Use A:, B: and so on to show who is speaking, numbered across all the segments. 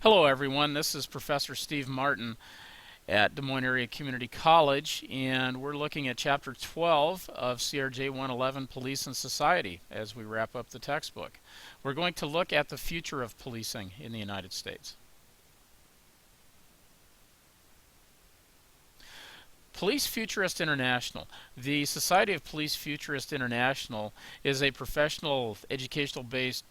A: Hello everyone, this is Professor Steve Martin at Des Moines Area Community College, and we're looking at Chapter 12 of CRJ 111, Police and Society, as we wrap up the textbook. We're going to look at the future of policing in the United States. Police Futurist International. The Society of Police Futurist International is a professional, educational-based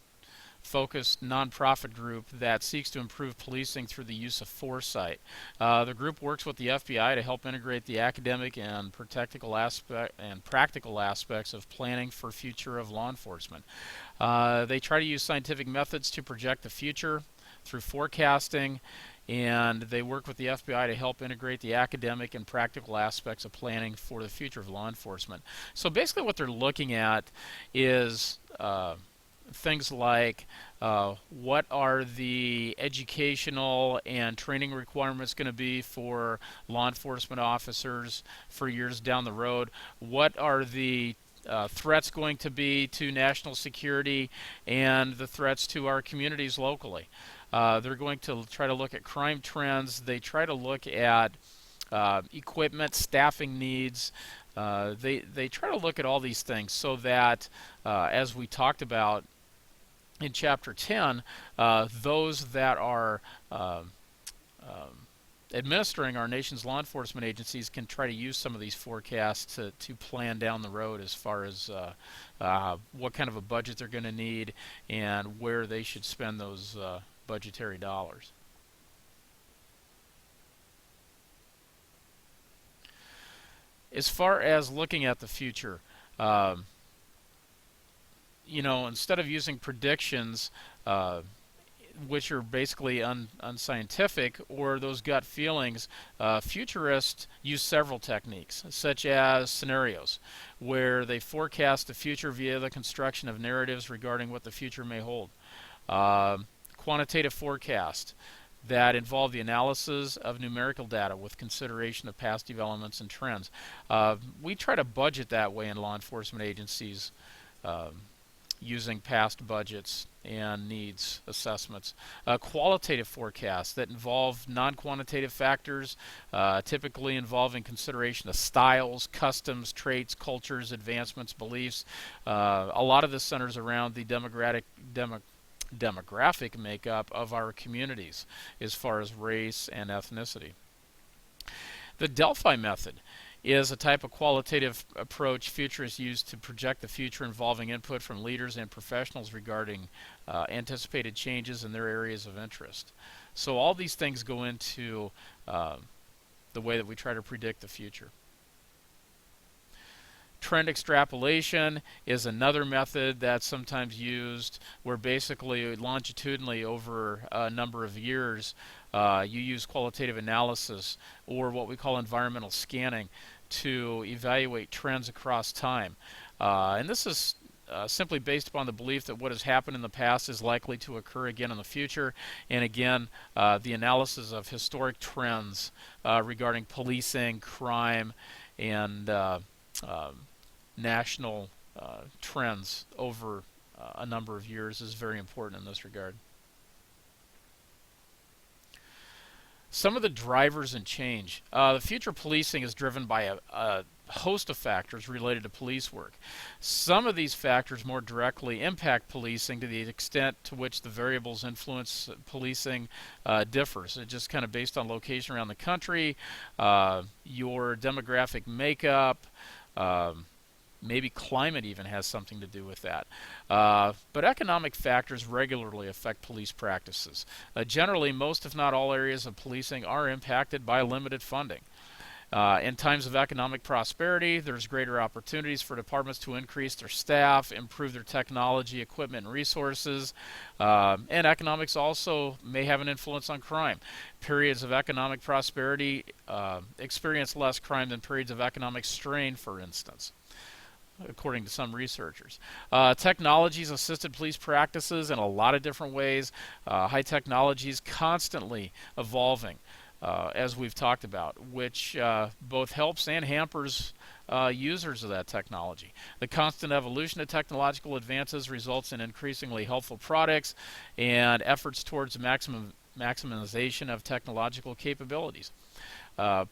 A: focused nonprofit group that seeks to improve policing through the use of foresight. The group works with the FBI to help integrate the academic and practical aspects of planning for future of law enforcement. They try to use scientific methods to project the future through forecasting, and they work with the FBI to help integrate the academic and practical aspects of planning for the future of law enforcement. So basically what they're looking at is things like what are the educational and training requirements going to be for law enforcement officers for years down the road? What are the threats going to be to national security and the threats to our communities locally? They're going to try to look at crime trends. They try to look at equipment, staffing needs. They try to look at all these things so that, as we talked about in Chapter 10, those that are administering our nation's law enforcement agencies can try to use some of these forecasts to plan down the road as far as what kind of a budget they're going to need and where they should spend those budgetary dollars. As far as looking at the future, instead of using predictions, which are basically unscientific, or those gut feelings, futurists use several techniques, such as scenarios, where they forecast the future via the construction of narratives regarding what the future may hold. Quantitative forecast that involve the analysis of numerical data with consideration of past developments and trends. We try to budget that way in law enforcement agencies, using past budgets and needs assessments. Qualitative forecasts that involve non-quantitative factors, typically involving consideration of styles, customs, traits, cultures, advancements, beliefs. A lot of this centers around the demographic makeup of our communities as far as race and ethnicity. The Delphi method is a type of qualitative approach futurists use to project the future, involving input from leaders and professionals regarding anticipated changes in their areas of interest. So all these things go into the way that we try to predict the future. Trend extrapolation is another method that's sometimes used, where basically longitudinally over a number of years you use qualitative analysis, or what we call environmental scanning, to evaluate trends across time. And this is simply based upon the belief that what has happened in the past is likely to occur again in the future, and again the analysis of historic trends regarding policing, crime, and national trends over a number of years is very important in this regard. Some of the drivers in change. The future policing is driven by a host of factors related to police work. Some of these factors more directly impact policing to the extent to which the variables influence policing differs. It's just kind of based on location around the country, your demographic makeup, maybe climate even has something to do with that. But economic factors regularly affect police practices. Generally, most if not all areas of policing are impacted by limited funding. In times of economic prosperity, there's greater opportunities for departments to increase their staff, improve their technology, equipment, and resources. And economics also may have an influence on crime. Periods of economic prosperity experience less crime than periods of economic strain, for instance, according to some researchers. Technologies assisted police practices in a lot of different ways. High technology is constantly evolving, as we've talked about, which both helps and hampers users of that technology. The constant evolution of technological advances results in increasingly helpful products, and efforts towards maximization of technological capabilities.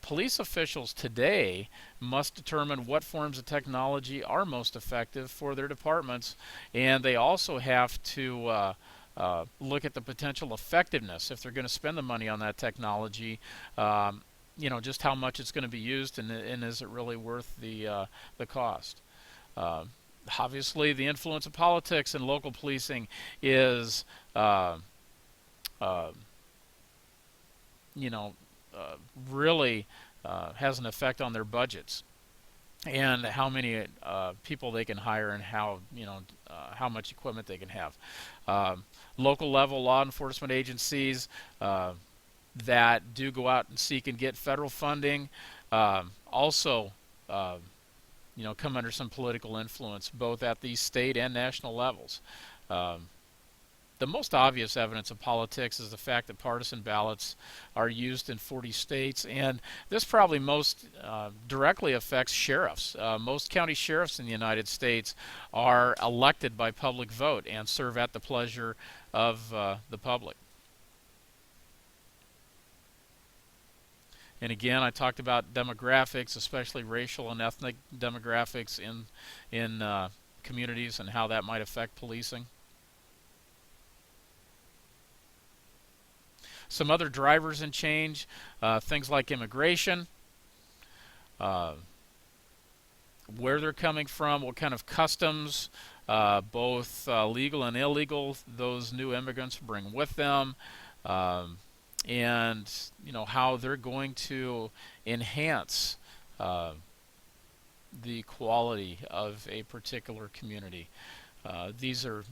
A: Police officials today must determine what forms of technology are most effective for their departments, and they also have to look at the potential effectiveness if they're going to spend the money on that technology. Just how much it's going to be used, and is it really worth the cost? Uh, Obviously, the influence of politics in local policing is uh, uh, you know, uh, really has an effect on their budgets and how many people they can hire and how much equipment they can have. Um, Local level law enforcement agencies that do go out and seek and get federal funding also come under some political influence both at the state and national levels. Um, the most obvious evidence of politics is the fact that partisan ballots are used in 40 states, and this probably most directly affects sheriffs. Most county sheriffs in the United States are elected by public vote and serve at the pleasure of the public. And again, I talked about demographics, especially racial and ethnic demographics in communities and how that might affect policing. Some other drivers in change, things like immigration, uh, where they're coming from, what kind of customs, both legal and illegal, those new immigrants bring with them, um, and how they're going to enhance the quality of a particular community. These are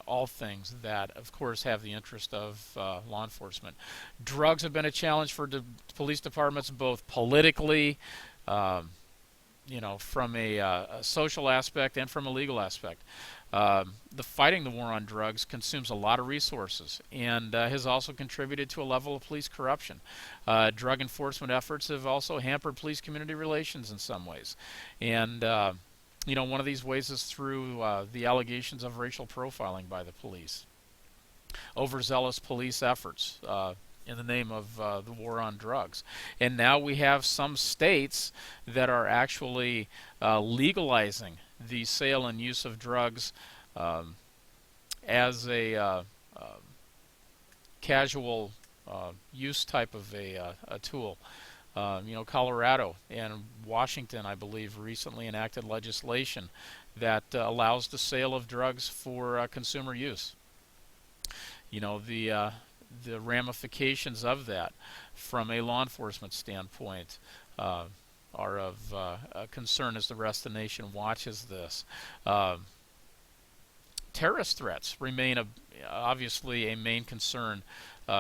A: all things that, of course, have the interest of law enforcement. Drugs have been a challenge for police departments, both politically, um, from a social aspect and from a legal aspect. The fighting the war on drugs consumes a lot of resources and has also contributed to a level of police corruption. Drug enforcement efforts have also hampered police-community relations in some ways. And one of these ways is through the allegations of racial profiling by the police. Overzealous police efforts in the name of the war on drugs. And now we have some states that are actually legalizing the sale and use of drugs um, as a casual use type of a tool. Colorado and Washington, I believe, recently enacted legislation that allows the sale of drugs for consumer use. The ramifications of that from a law enforcement standpoint are of concern as the rest of the nation watches this. Terrorist threats remain obviously a main concern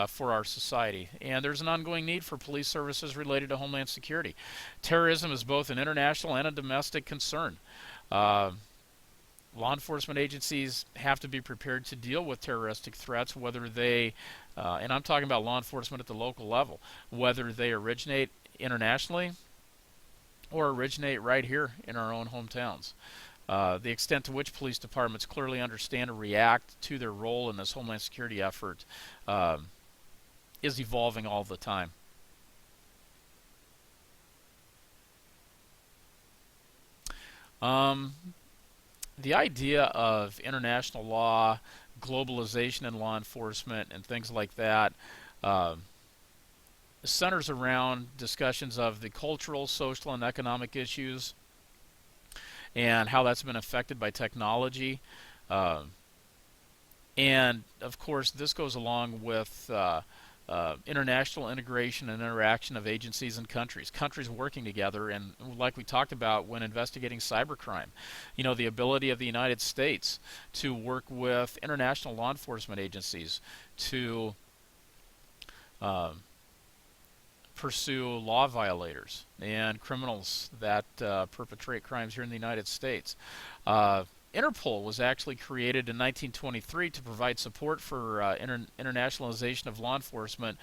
A: for our society, and there's an ongoing need for police services related to homeland security. Terrorism is both an international and a domestic concern. Law enforcement agencies have to be prepared to deal with terroristic threats, whether they, and I'm talking about law enforcement at the local level, whether they originate internationally or originate right here in our own hometowns. The extent to which police departments clearly understand and react to their role in this homeland security effort is evolving all the time. The idea of international law, globalization in law enforcement, and things like that centers around discussions of the cultural, social, and economic issues and how that's been affected by technology. And, of course, this goes along with international integration and interaction of agencies and countries working together, and like we talked about when investigating cybercrime, the ability of the United States to work with international law enforcement agencies to pursue law violators and criminals that perpetrate crimes here in the United States. Interpol was actually created in 1923 to provide support for internationalization of law enforcement,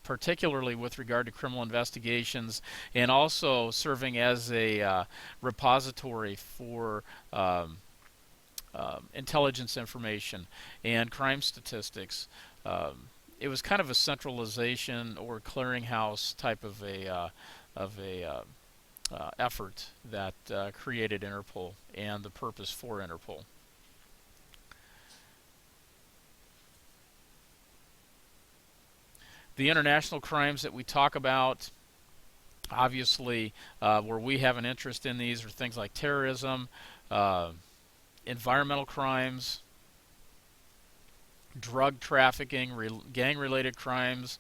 A: particularly with regard to criminal investigations, and also serving as a repository for intelligence information and crime statistics. it was kind of a centralization or clearinghouse type of a effort that created Interpol and the purpose for Interpol. The international crimes that we talk about, obviously, where we have an interest in these are things like terrorism, uh, environmental crimes, drug trafficking, gang-related crimes.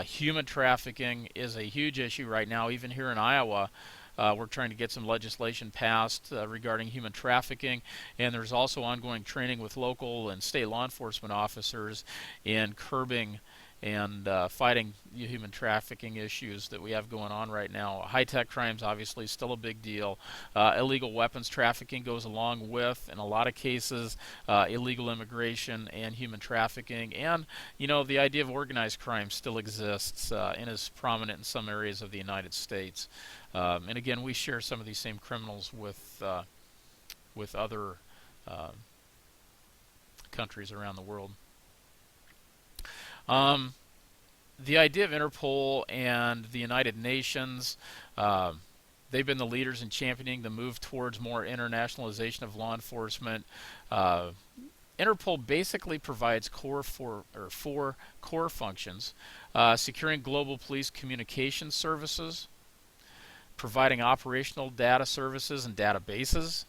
A: Human trafficking is a huge issue right now. Even here in Iowa, we're trying to get some legislation passed regarding human trafficking, and there's also ongoing training with local and state law enforcement officers in curbing and fighting human trafficking issues that we have going on right now. High-tech crimes, obviously, still a big deal. Illegal weapons trafficking goes along with, in a lot of cases, illegal immigration and human trafficking. And, the idea of organized crime still exists and is prominent in some areas of the United States. And again, we share some of these same criminals with other uh, countries around the world. Um, the idea of Interpol and the United Nations, uh, they've been the leaders in championing the move towards more internationalization of law enforcement. Uh, Interpol basically provides four core functions: securing global police communication services, providing operational data services and databases,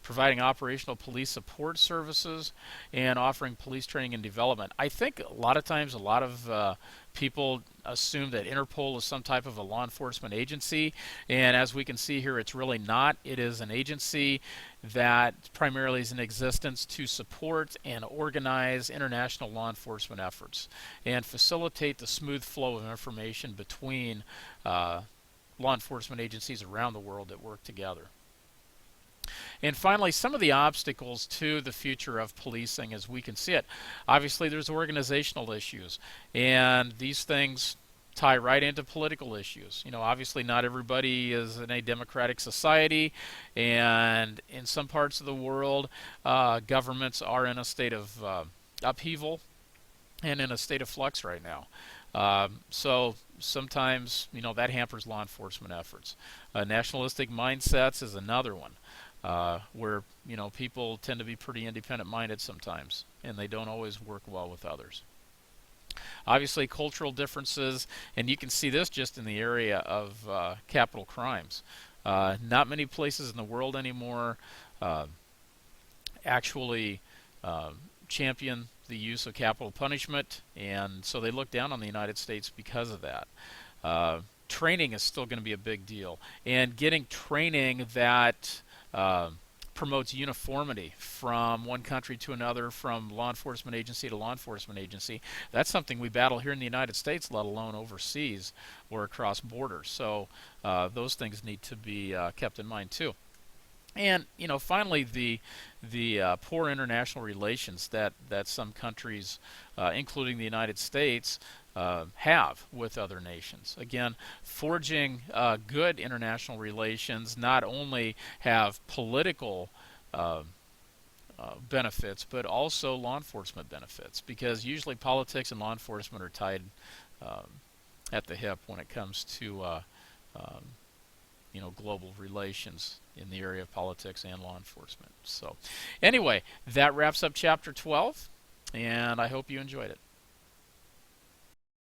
A: providing operational police support services, and offering police training and development. I think a lot of times a lot of people assume that Interpol is some type of a law enforcement agency, and as we can see here, it's really not. It is an agency that primarily is in existence to support and organize international law enforcement efforts and facilitate the smooth flow of information between law enforcement agencies around the world that work together. And finally, some of the obstacles to the future of policing as we can see it. Obviously, there's organizational issues, and these things tie right into political issues. Obviously not everybody is in a democratic society, and in some parts of the world, governments are in a state of upheaval and in a state of flux right now. So sometimes, that hampers law enforcement efforts. Nationalistic mindsets is another one. Where people tend to be pretty independent-minded sometimes, and they don't always work well with others. Obviously, cultural differences, and you can see this just in the area of capital crimes. Not many places in the world anymore actually champion the use of capital punishment, and so they look down on the United States because of that. Training is still going to be a big deal, and getting training that promotes uniformity from one country to another, from law enforcement agency to law enforcement agency. That's something we battle here in the United States, let alone overseas or across borders. So those things need to be kept in mind too. And finally, the poor international relations that some countries, including the United States, have with other nations. Again, forging good international relations not only have political benefits, but also law enforcement benefits, because usually politics and law enforcement are tied at the hip when it comes to global relations in the area of politics and law enforcement. So anyway, that wraps up chapter 12, and I hope you enjoyed it.